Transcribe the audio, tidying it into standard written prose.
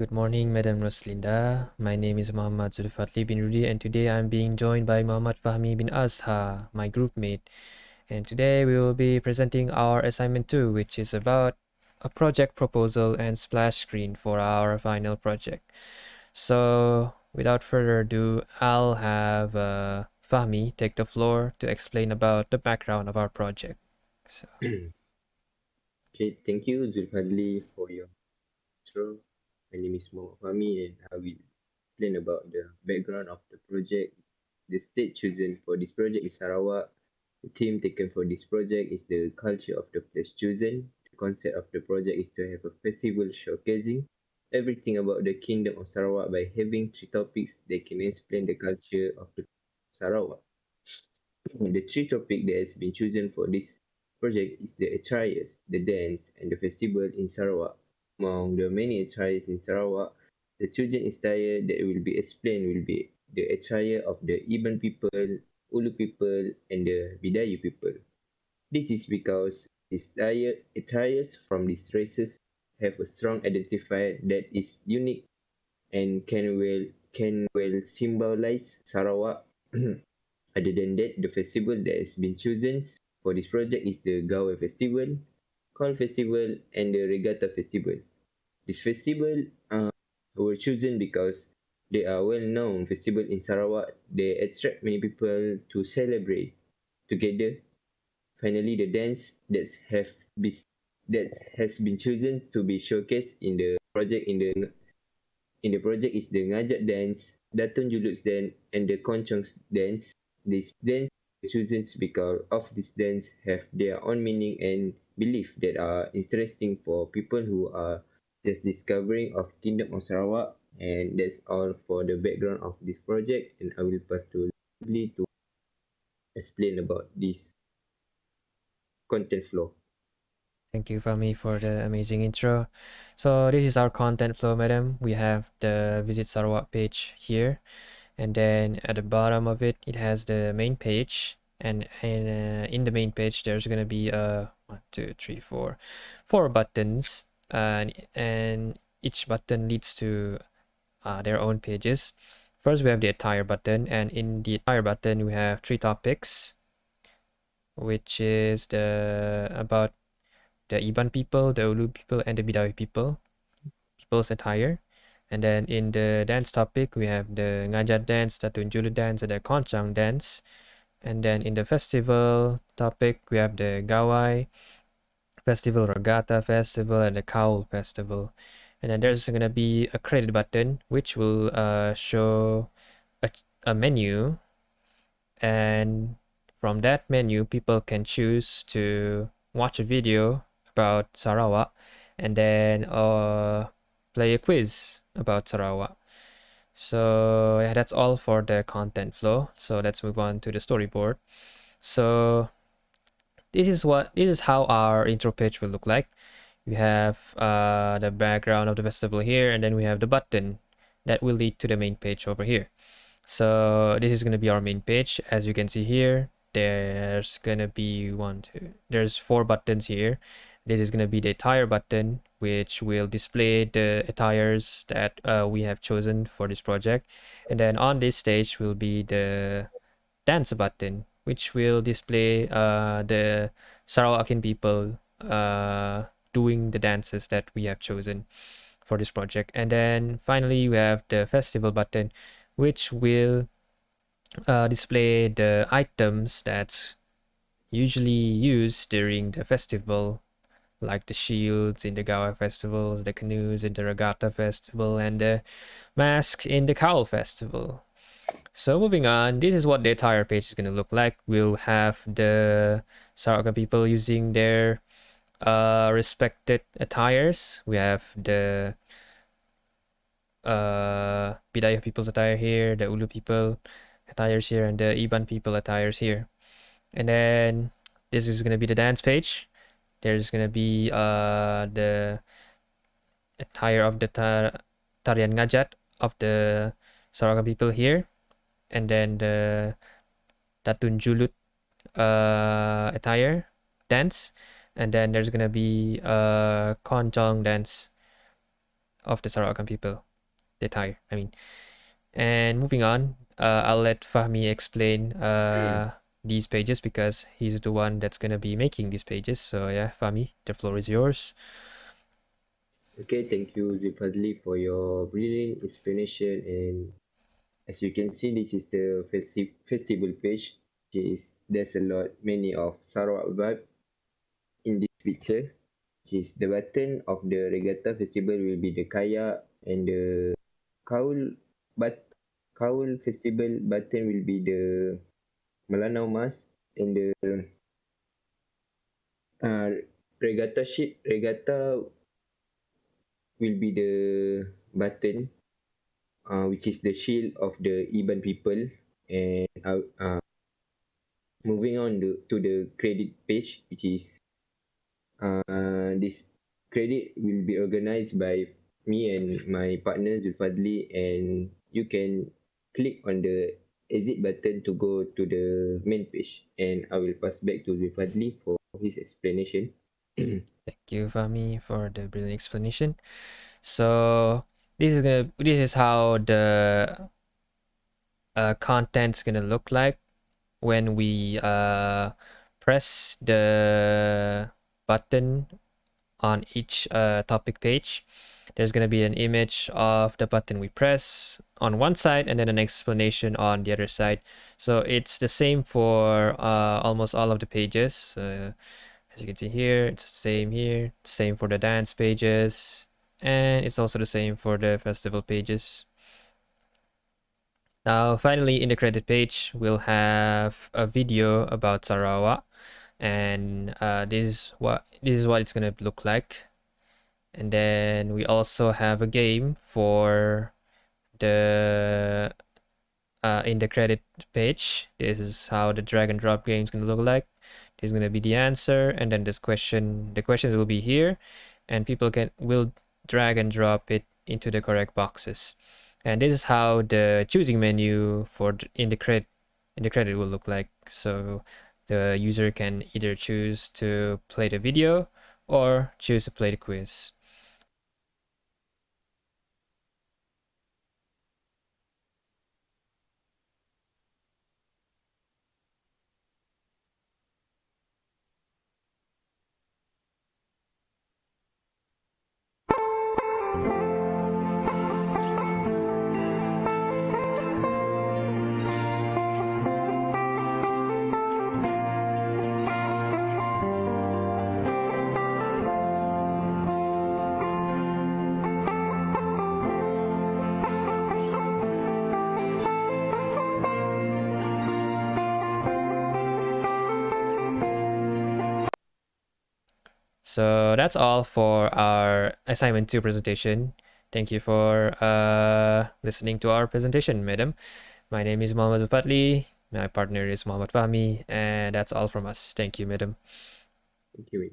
Good morning, Madam Roslinda. My name is M.Zulfadhli bin Rudy, and today I'm being joined by Muhammad Fahmi bin Azhar, my group mate. And today we will be presenting our assignment 2, which is about a project proposal and splash screen for our final project. So, without further ado, I'll have Fahmi take the floor to explain about the background of our project. So. Okay, thank you, Zulfadhli, for your intro. My name is Fahmi, and I will explain about the background of the project. The state chosen for this project is Sarawak. The theme taken for this project is the culture of the place chosen. The concept of the project is to have a festival showcasing everything about the kingdom of Sarawak by having three topics that can explain the culture of the Sarawak. The three topics that has been chosen for this project is the attires, the dance, and the festival in Sarawak. Among the many attires in Sarawak, the children attire that will be explained will be the attire of the Iban people, Ulu people, and the Bidayu people. This is because these attires from these races have a strong identifier that is unique and can well symbolize Sarawak. Other than that, the festival that has been chosen for this project is the Gawe Festival, Call Festival, and the Regatta Festival. This festival were chosen because they are well-known festival in Sarawak. They attract many people to celebrate together. Finally, the dance been, that has been chosen to be showcased in the project project is the Ngajak dance, Datun Juluk's dance, and the Konchong's dance. This dance chosen because of this dance have their own meaning and belief that are interesting for people who are just discovering of Kingdom of Sarawak. And that's all for the background of this project. And I will pass to Lee to explain about this content flow. Thank you, Fahmi, for the amazing intro. So this is our content flow, madam. We have the Visit Sarawak page here, and then at the bottom of it, it has the main page. And in the main page, there's gonna be one, two, three, four buttons, and each button leads to their own pages. First, we have the attire button, and in the attire button, we have three topics, which is about the Iban people, the Ulu people, and the Bidawi people's attire. And then in the dance topic, we have the Ngajat dance, the Tunjulu dance, and the Konchang dance. And then in the festival topic, we have the Gawai Festival, Regatta Festival, and the Kaul Festival. And then there's going to be a credit button, which will show a menu. And from that menu, people can choose to watch a video about Sarawak and then play a quiz about Sarawak. So yeah, that's all for the content flow. So let's move on to the storyboard. So this is how our intro page will look like. We have the background of the festival here, and then we have the button that will lead to the main page over here. So this is gonna be our main page. As you can see here, there's gonna be there's four buttons here. This is gonna be the attire button, which will display the attires that we have chosen for this project. And then on this stage will be the dance button, which will display the Sarawakian people doing the dances that we have chosen for this project. And then finally, we have the festival button, which will display the items that's usually used during the festival, like the shields in the Gawa festivals, the canoes in the Regatta festival, and the masks in the Cowl festival. So moving on, this is what the entire page is going to look like. We'll have the Sarawakan people using their respected attires. We have the Bidayah people's attire here, the Ulu people attires here, and the Iban people attires here. And then this is gonna be the dance page. There's gonna be the attire of the Tarian Ngajat of the Sarawakan people here, and then the Datun Julut attire dance, and then there's gonna be Konjong dance of the Sarawakan people, the Thai, I mean. And moving on, I'll let Fahmi explain these pages because he's the one that's gonna be making these pages. So yeah, Fahmi, the floor is yours. Okay, thank you, Zulfadhli, for your brilliant explanation. And as you can see, this is the festival page. There's a lot, many of Sarawak vibe in this picture. Which is the button of the regatta festival will be the kayak, and the kaul but kaul festival button will be the Melanau Mas, and the uh, regatta will be the button, which is the shield of the Iban people. And moving on to the credit page, which is this credit will be organized by me and my partner Zulfadli, and you can click on the exit button to go to the main page. And I will pass back to Zulfadli for his explanation. Thank you, Fahmi, for the brilliant explanation. So this is how the content's gonna look like when we press the button on each topic page. There's going to be an image of the button we press on one side and then an explanation on the other side. So it's the same for almost all of the pages. As you can see here, it's the same here, same for the dance pages, and it's also the same for the festival pages. Now, finally, in the credit page, we'll have a video about Sarawak, and this is what it's gonna look like. And then we also have a game for the in the credit page. This is how the drag and drop game is gonna look like. This is gonna be the answer, and then this question, the questions will be here, and people will drag and drop it into the correct boxes. And this is how the choosing menu for in the credit will look like. So the user can either choose to play the video or choose to play the quiz. So that's all for our assignment 2 presentation. Thank you for listening to our presentation, madam. My name is M.Zulfadhli. My partner is Muhammad Fahmi, and that's all from us. Thank you, madam. Thank you.